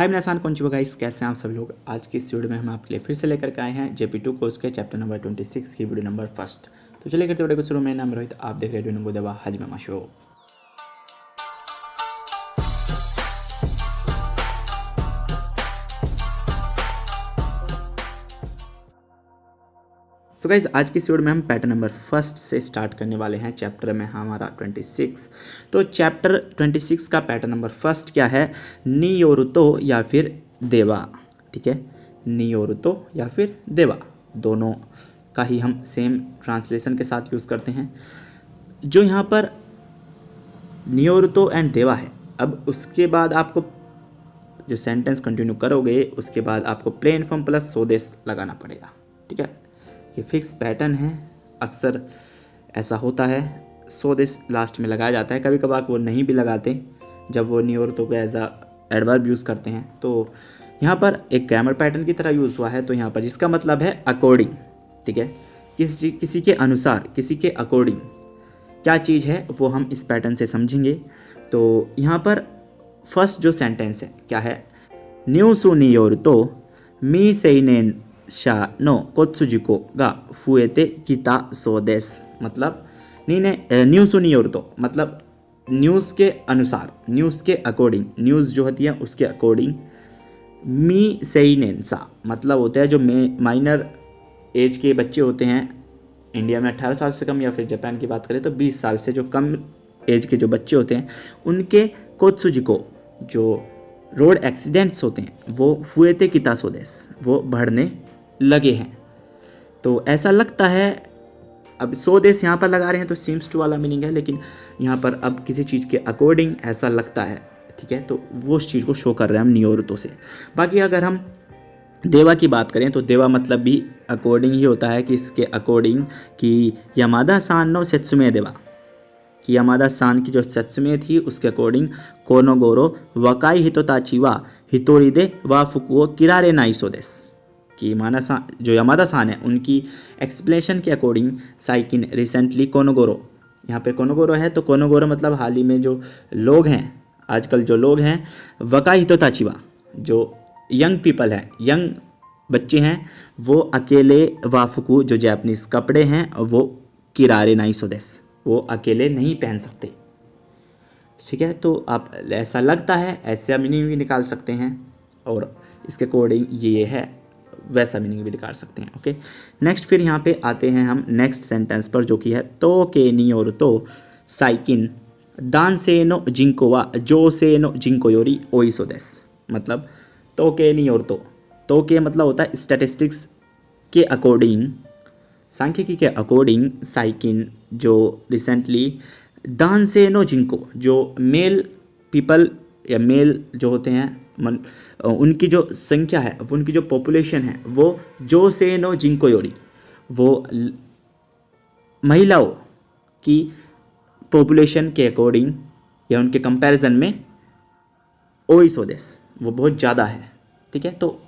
हाय minasan konnichiwa guys, कैसे हैं आप सभी लोग। आज की इस वीडियो में हम आपके लिए फिर से लेकर के आए हैं JP2 कोर्स के चैप्टर नंबर 26 की वीडियो नंबर फर्स्ट। तो चलिए करते वीडियो को शुरू। मेरा नाम रोहित, आप देख रहे हैं वीडियो देवा हजमे माशो। सो गाइस, आज की इस वीडियो में हम पैटर्न नंबर फर्स्ट से स्टार्ट करने वाले हैं। चैप्टर में हमारा 26। तो चैप्टर 26 का पैटर्न नंबर फर्स्ट क्या है? नियोरुतो या फिर देवा। ठीक है, नियोरुतो या फिर देवा, दोनों का ही हम सेम ट्रांसलेशन के साथ यूज़ करते हैं। जो यहाँ पर नियोरुतो एंड देवा है, अब उसके बाद आपको जो सेंटेंस कंटिन्यू करोगे उसके बाद आपको प्लेन फॉर्म प्लस सोदेश लगाना पड़ेगा। ठीक है, ये फिक्स पैटर्न है, अक्सर ऐसा होता है। सोदेश लास्ट में लगाया जाता है, कभी कभार वो नहीं भी लगाते जब वो नियोरुतो को एज अ एडवर्ब यूज़ करते हैं। तो यहाँ पर एक ग्रामर पैटर्न की तरह यूज़ हुआ है। तो यहाँ पर जिसका मतलब है अकॉर्डिंग। ठीक है, किसी के अनुसार, किसी के अकॉर्डिंग क्या चीज़ है वो हम इस पैटर्न से समझेंगे। तो यहाँ पर फर्स्ट जो सेंटेंस है क्या है? न्यूसु नियोरुतो मी सेइनेन शा नो कोत्सुजिको गा फुएते किता सोदेस। मतलब न्यूसु नियोरुतो मतलब न्यूज़ के अनुसार, न्यूज़ के अकॉर्डिंग, न्यूज़ जो होती है उसके अकॉर्डिंग। मी सेइनेन सा मतलब होता है जो माइनर एज के बच्चे होते हैं इंडिया में 18 साल से कम, या फिर जापान की बात करें तो 20 साल से जो कम एज के जो बच्चे होते हैं उनके कोत्सुजिको जो रोड एक्सीडेंट्स होते हैं वो फुएते किता सोदेस, वो बढ़ने लगे हैं। तो ऐसा लगता है, अब सोदेश यहाँ पर लगा रहे हैं तो सीम्स टू वाला मीनिंग है, लेकिन यहाँ पर अब किसी चीज़ के अकॉर्डिंग ऐसा लगता है। ठीक है, तो वो उस चीज़ को शो कर रहे हैं हम नियोरुतो से। बाकी अगर हम देवा की बात करें तो देवा मतलब भी अकॉर्डिंग ही होता है कि इसके अकॉर्डिंग कि यामादा सान नो सेत्सुमे देवा, कि यामादा सान की जो सेत्सुमे थी उसके अकॉर्डिंग कोनोगोरो वकाई हितोताची वा हितोरिदे वा फुकुओ किरारे नाई सोदेस, कि जो यामादा सान है उनकी एक्सप्लेनेशन के अकॉर्डिंग साइकिन रिसेंटली कोनोगोरो, यहाँ पे कोनोगोरो है तो कोनोगोरो मतलब हाल ही में जो लोग हैं, आजकल जो लोग हैं, वकाई हितोताचिवा जो यंग पीपल हैं, यंग बच्चे हैं, वो अकेले वाफुकू जो जापानीज़ कपड़े हैं वो किरारे नाई सोदेस, वो अकेले नहीं पहन सकते। ठीक है, तो आप ऐसा लगता है ऐसा मीनिंग भी निकाल सकते हैं, और इसके अकॉर्डिंग ये है वैसा मीनिंग भी निकाल सकते हैं। ओके, नेक्स्ट फिर यहाँ पे आते हैं हम नेक्स्ट सेंटेंस पर, जो कि है तो के नियोरुतो साइकिन दान से नो जिंको वा जो से नो जिंको योरी ओई सोदेस। मतलब तो के नियोरुतो, तो के मतलब होता है स्टैटिस्टिक्स के अकॉर्डिंग, सांख्यिकी के अकॉर्डिंग साइकिन जो रिसेंटली दान से नो जिंको जो मेल पीपल या मेल जो होते हैं उनकी जो संख्या है, उनकी जो पॉपुलेशन है वो जो से नो जिंको योरी, वो महिलाओं की पॉपुलेशन के अकॉर्डिंग या उनके कंपैरिजन में ओई सोदेस, वो बहुत ज़्यादा है। ठीक है, तो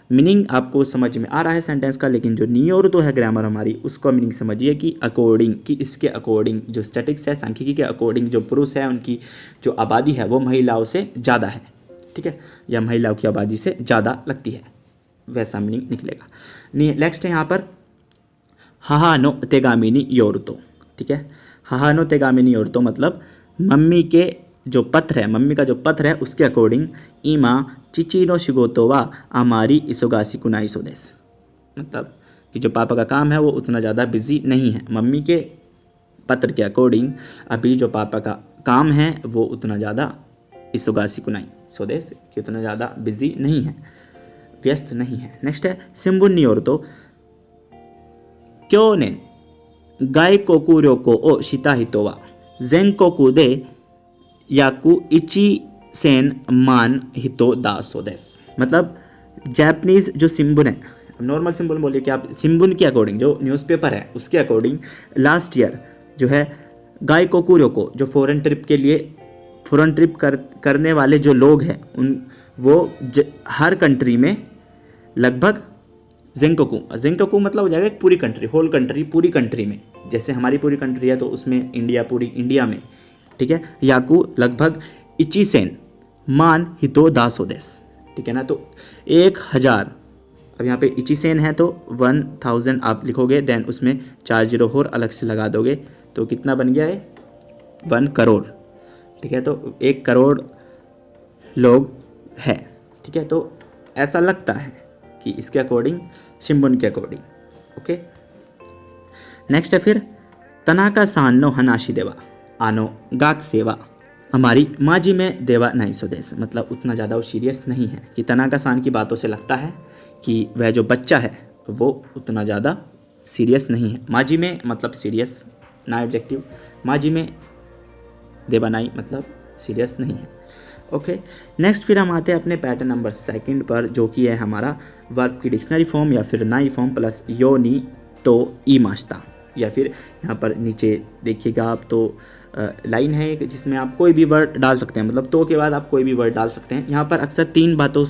मीनिंग आपको समझ में आ रहा है सेंटेंस का, लेकिन जो नियोरुतो है ग्रामर हमारी उसका मीनिंग समझिए कि अकॉर्डिंग, कि इसके अकॉर्डिंग जो स्टैटिक्स है, सांख्यिकी के अकॉर्डिंग जो पुरुष है उनकी जो आबादी है वो महिलाओं से ज़्यादा है। ठीक है, या महिलाओं की आबादी से ज़्यादा लगती है, वैसा मीनिंग निकलेगा। नेक्स्ट है यहाँ पर हाहा नो तेगामिनी योरुतो। ठीक है, हाहा नो तेगामिनी योरुतो मतलब मम्मी के जो पत्र है, मम्मी का जो पत्र है उसके अकॉर्डिंग इमा चिची नो शिगोतो वा आमारी इसोगासी कुनाई सोदेस। मतलब कि जो पापा का काम है वो उतना ज़्यादा बिजी नहीं है। मम्मी के पत्र के अकॉर्डिंग अभी जो पापा का काम है वो उतना ज़्यादा इसोगासी कुनाई सोदेस कि उतना ज़्यादा बिजी नहीं है, व्यस्त नहीं है। नेक्स्ट है सिम्बुन नियोरुतो क्यों ने गाय कोकुर्यो को ओ शिता हितोवा जेन कोकु दे याकू इची सेन मान हितो दा सोदेस। मतलब जापानीज जो सिम्बुन है, नॉर्मल सिम्बुन बोलिए कि आप सिम्बुन के अकॉर्डिंग जो न्यूज़पेपर है उसके अकॉर्डिंग लास्ट ईयर जो है गाय कोकुर्यो को, जो फॉरेन ट्रिप करने वाले जो लोग हैं वो हर कंट्री में लगभग जेंकोकू मतलब हो जाएगा पूरी कंट्री, होल कंट्री, पूरी कंट्री में, जैसे हमारी पूरी कंट्री है तो उसमें इंडिया, पूरी इंडिया में। ठीक है, याकू लगभग इची सेन मान हितो दासोदेस, ठीक है ना। तो 1000, अब यहाँ पे इचिसेन है तो 1000 आप लिखोगे, देन उसमें 4 जीरो और अलग से लगा दोगे तो कितना बन गया है 1 करोड़, ठीक है। तो 1 करोड़ लोग हैं, ठीक है। तो ऐसा लगता है कि इसके अकॉर्डिंग, शिम्बुन के अकॉर्डिंग, ओके। नेक्स्ट है फिर तनाका सान नो हनाशी देवा आनो गाक सेवा, हमारी माजी में देवा नहीं स्वदेश, मतलब उतना ज़्यादा वो सीरियस नहीं है। कि तनाका सान की बातों से लगता है कि वह जो बच्चा है वो उतना ज़्यादा सीरियस नहीं है। माजी में मतलब सीरियस ना एडजेक्टिव, माजी में देवा नाई मतलब सीरियस नहीं है, ओके। नेक्स्ट फिर हम आते हैं अपने पैटर्न नंबर 2 पर, जो कि है हमारा वर्ब की डिक्शनरी फॉर्म या फिर नाई फॉर्म प्लस योनी तो इमाश्ता, या फिर यहाँ पर नीचे देखिएगा आप तो लाइन है एक जिसमें आप कोई भी वर्ड डाल सकते हैं, मतलब तो के बाद आप कोई भी वर्ड डाल सकते हैं। यहाँ पर अक्सर 3 बातों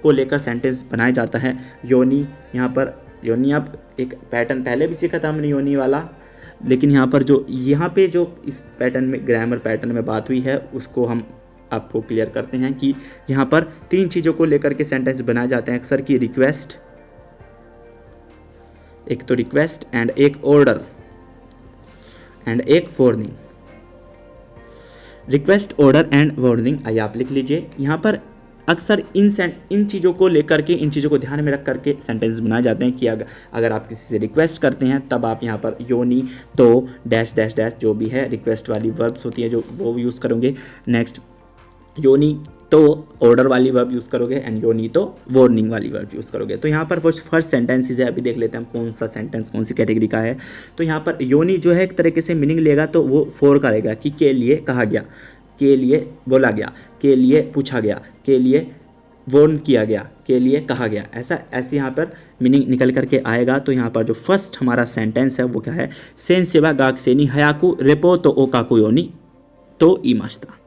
को लेकर सेंटेंस बनाया जाता है। योनी, यहाँ पर योनी आप एक पैटर्न पहले भी सीखा था हमने योनी वाला, लेकिन यहाँ पर जो यहाँ पे जो इस पैटर्न में ग्रामर पैटर्न में बात हुई है उसको हम आपको क्लियर करते हैं कि यहाँ पर 3 चीज़ों को लेकर के सेंटेंस बनाए जाते हैं अक्सर की रिक्वेस्ट, एक तो रिक्वेस्ट एंड एक ऑर्डर एंड एक warning. Request, order and warning, आइए आप लिख लीजिए। यहाँ पर अक्सर इन चीज़ों को लेकर के, इन चीज़ों को ध्यान में रख करके सेंटेंस बनाए जाते हैं कि अगर आप किसी से रिक्वेस्ट करते हैं तब आप यहाँ पर योनी तो डैश डैश डैश जो भी है रिक्वेस्ट वाली वर्ब्स होती है जो वो यूज़ करोगे। नेक्स्ट योनी तो ऑर्डर वाली वर्ब यूज़ करोगे एंड योनी तो वार्निंग वाली वर्ब यूज़ करोगे। तो यहाँ पर वो फर्स्ट सेंटेंसेस है, अभी देख लेते हैं हम कौन सा सेंटेंस कौन सी कैटेगरी का है। तो यहाँ पर योनी जो है एक तरीके से मीनिंग लेगा तो वो फोर का रहेगा कि के लिए कहा गया, के लिए बोला गया, के लिए पूछा गया, के लिए वार्न किया गया, के लिए कहा गया, ऐसे यहाँ पर मीनिंग निकल करके आएगा। तो यहाँ पर जो फर्स्ट हमारा सेंटेंस है वो क्या है, सेन सेवा गाक सेनी हयाकू रेपो तो ओ काकू योनी तो इमाश्ता,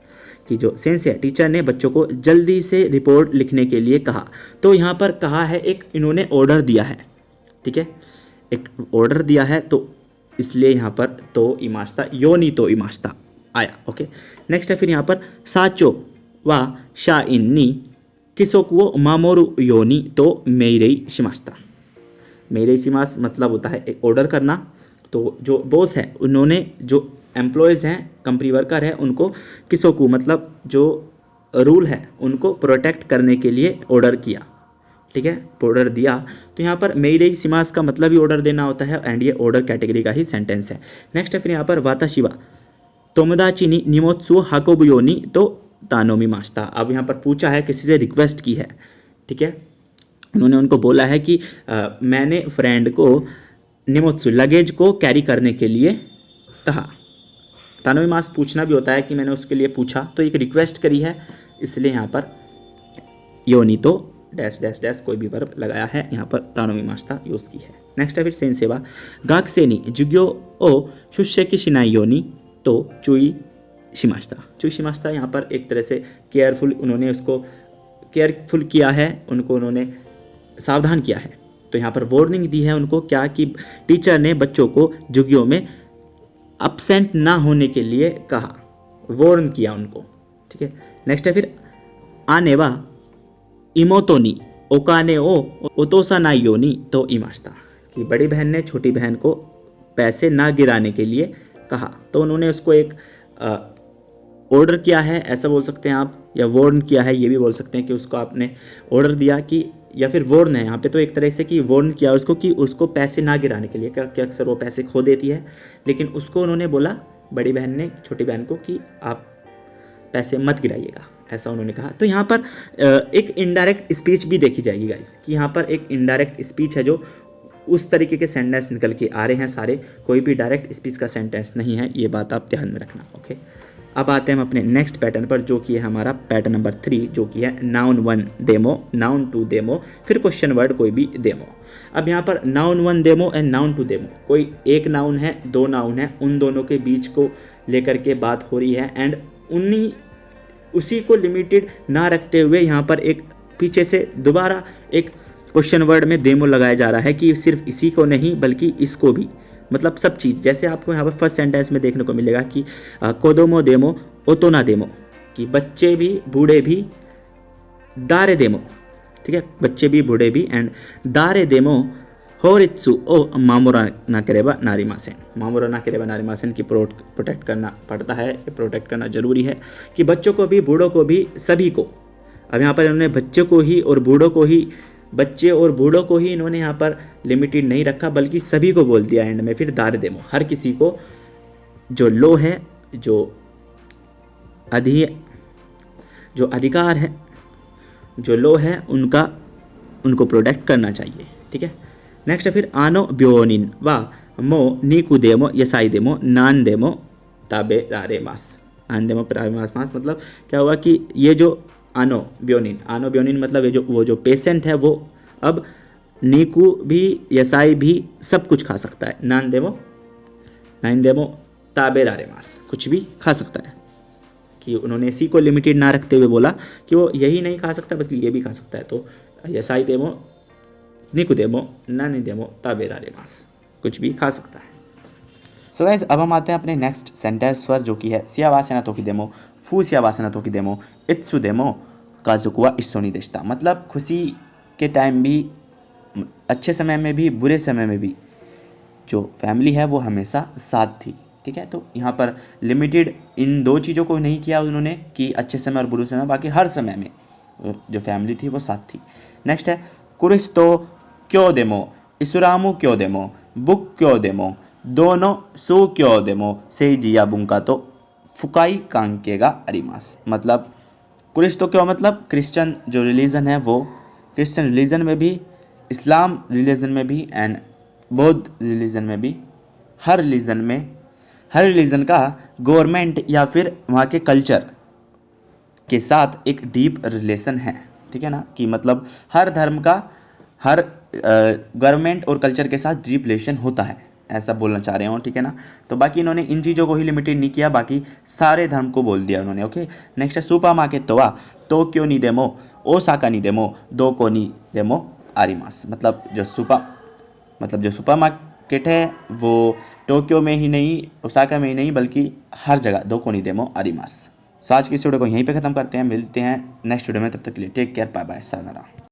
कि जो सेंस है टीचर ने बच्चों को जल्दी से रिपोर्ट लिखने के लिए कहा। तो यहाँ पर कहा है एक इन्होंने ऑर्डर दिया है, ठीक है, एक ऑर्डर दिया है तो इसलिए यहाँ पर तो इमाश्ता योनी तो इमाश्ता आया, ओके। नेक्स्ट है फिर यहाँ पर साचो व शा इन्नी किसोकुओ मामोरु योनी तो मेरेई शिमाश्ता। मेरेई शिमास मतलब होता है एक ऑर्डर करना। तो जो बॉस है उन्होंने जो एम्प्लॉयज़ हैं, कंपनी वर्कर है, उनको किसोकू मतलब जो रूल है उनको प्रोटेक्ट करने के लिए ऑर्डर किया, ठीक है, ऑर्डर दिया। तो यहाँ पर मेरेई शिमास का मतलब ही ऑर्डर देना होता है एंड ये ऑर्डर कैटेगरी का ही सेंटेंस है। नेक्स्ट है फिर यहाँ पर वाताशिवा तोमदाची नि निमोत्सु हाकोबुयोनी तो तानोमी मास्ता। अब यहाँ पर पूछा है, किसी से रिक्वेस्ट की है, ठीक है, उन्होंने उनको बोला है कि मैंने फ्रेंड को निमोत्सु लगेज को कैरी करने के लिए कहा। तानोमी मास पूछना भी होता है कि मैंने उसके लिए पूछा, तो एक रिक्वेस्ट करी है इसलिए यहाँ पर योनी तो डैश डैश डैश कोई भी वर्ब लगाया है, यहाँ पर तानोमी मास्ता यूज़ की है। नेक्स्ट है फिर सेन सेवा गाक सेनी जुग्यो ओ शुष्य की शिनाई योनी तो चुई शिमाश्ता। चुई शिमाश्ता यहाँ पर एक तरह से केयरफुल, उन्होंने उसको केयरफुल किया है, उनको उन्होंने सावधान किया है। तो यहाँ पर वार्निंग दी है उनको क्या, कि टीचर ने बच्चों को जुगियों में अपसेंट ना होने के लिए कहा, वार्न किया उनको, ठीक है। नेक्स्ट है फिर आनेवा इमोतोनी ओकाने ओ ओतोसा नाइयोनी तो इमाश्ता, कि बड़ी बहन ने छोटी बहन को पैसे ना गिराने के लिए कहा। तो उन्होंने उसको एक ऑर्डर किया है, ऐसा बोल सकते हैं आप, या वार्न किया है ये भी बोल सकते हैं कि उसको आपने ऑर्डर दिया कि, या फिर वार्न है यहाँ पे तो एक तरह से कि वार्न किया उसको कि उसको पैसे ना गिराने के लिए, कि अक्सर वो पैसे खो देती है, लेकिन उसको उन्होंने बोला बड़ी बहन ने छोटी बहन को कि आप पैसे मत गिराइएगा, ऐसा उन्होंने कहा। तो यहाँ पर एक इनडायरेक्ट स्पीच भी देखी जाएगी गाइस, कि यहाँ पर एक इनडायरेक्ट स्पीच है जो उस तरीके के सेंटेंस निकल के आ रहे हैं सारे, कोई भी डायरेक्ट स्पीच का सेंटेंस नहीं है, ये बात आप ध्यान में रखना, ओके। अब आते हैं हम अपने नेक्स्ट पैटर्न पर, जो कि है हमारा पैटर्न नंबर 3, जो कि है नाउन 1 देमो, नाउन 2 देमो, फिर क्वेश्चन वर्ड कोई भी देमो। अब यहाँ पर नाउन 1 देमो एंड नाउन 2 देमो, कोई एक नाउन है, दो नाउन है, उन दोनों के बीच को लेकर के बात हो रही है एंड उसी को लिमिटेड ना रखते हुए यहाँ पर एक पीछे से दोबारा एक क्वेश्चन वर्ड में देमो लगाया जा रहा है कि सिर्फ इसी को नहीं बल्कि इसको भी, मतलब सब चीज़। जैसे आपको यहाँ पर फर्स्ट सेंटेंस में देखने को मिलेगा कि कोदोमो देमो ओतोना देमो, कि बच्चे भी बूढ़े भी दारे देमो, ठीक है, बच्चे भी बूढ़े भी। एंड दारे देमो होरित्सु ओ मामोरा ना करेबा नारीमासेन, मामोरा ना करेबा नारीमासेन की प्रोटेक्ट करना पड़ता है, प्रोटेक्ट करना जरूरी है कि बच्चों को भी बूढ़ों को भी सभी को। अब यहाँ पर इन्होंने बच्चों को ही और बूढ़ों को ही, बच्चे और बूढ़ों को ही इन्होंने यहाँ पर लिमिटेड नहीं रखा बल्कि सभी को बोल दिया एंड में। फिर दारे देमो, हर किसी को जो लो है, जो अधिकार है, जो लो है उनको प्रोटेक्ट करना चाहिए। ठीक है, नेक्स्ट है फिर आनो ब्योनिन वा मो नीकू देमो यसाई देमो नान देमो ताबे रारे मास, नान देमो प्रारे मास मतलब क्या हुआ कि ये जो आनो ब्योनिन मतलब ये वो जो पेशेंट है वो अब नीकू भी यसाई भी सब कुछ खा सकता है। नान देमो ताबे रारे मास, कुछ भी खा सकता है, कि उन्होंने इसी को लिमिटेड ना रखते हुए बोला कि वो यही नहीं खा सकता बल्कि ये भी खा सकता है। तो यसाई देमो नीकू देमो नानी देमो ताबे रारे मास, कुछ भी खा सकता है। सो गाइस, अब हम आते हैं अपने नेक्स्ट सेंटेंस पर जो कि है सियावासेना तोकी देमो फू सियावासेना तोकी देमो इत्सु देमो काजुकुवा इस्सोनी देशता, मतलब खुशी के टाइम भी, अच्छे समय में भी बुरे समय में भी जो फैमिली है वो हमेशा साथ थी। ठीक है, तो यहाँ पर लिमिटेड इन दो चीज़ों को नहीं किया उन्होंने कि अच्छे समय और बुरे समय, बाकी हर समय में जो फैमिली थी वो साथ थी। नेक्स्ट है कुरिस्तो क्यों देमो इसुरामु क्यों देमो बुक क्यों देमो दोनों सो क्यों देमो सेजिया बुंका तो फुकाई कांकेगा अरिमास, मतलब कुरिस्तो क्यों मतलब क्रिश्चियन जो रिलीजन है वो, क्रिश्चियन रिलीजन में भी, इस्लाम रिलीजन में भी एंड बौद्ध रिलीजन में भी, हर रिलीजन का गवर्नमेंट या फिर वहाँ के कल्चर के साथ एक डीप रिलेशन है। ठीक है ना, कि मतलब हर धर्म का हर गवर्नमेंट और कल्चर के साथ डीप रिलेशन होता है, ऐसा बोलना चाह रहे हो। ठीक है ना, तो बाकी इन्होंने इन चीज़ों को ही लिमिटेड नहीं किया, बाकी सारे धर्म को बोल दिया उन्होंने। ओके, नेक्स्ट है सुपा माके तोवा तो क्यों नहीं देमो ओसाका नहीं देमो दो को नहीं देमो आरिमास, मतलब जो सुपर मार्केट है वो टोक्यो में ही नहीं, ओसाका में ही नहीं, बल्कि हर जगह दो को नहीं देमो आरिमास। सो आज की इस वीडियो को यहीं पे ख़त्म करते हैं, मिलते हैं नेक्स्ट वीडियो में, तब तक के लिए take care, bye bye, sayonara.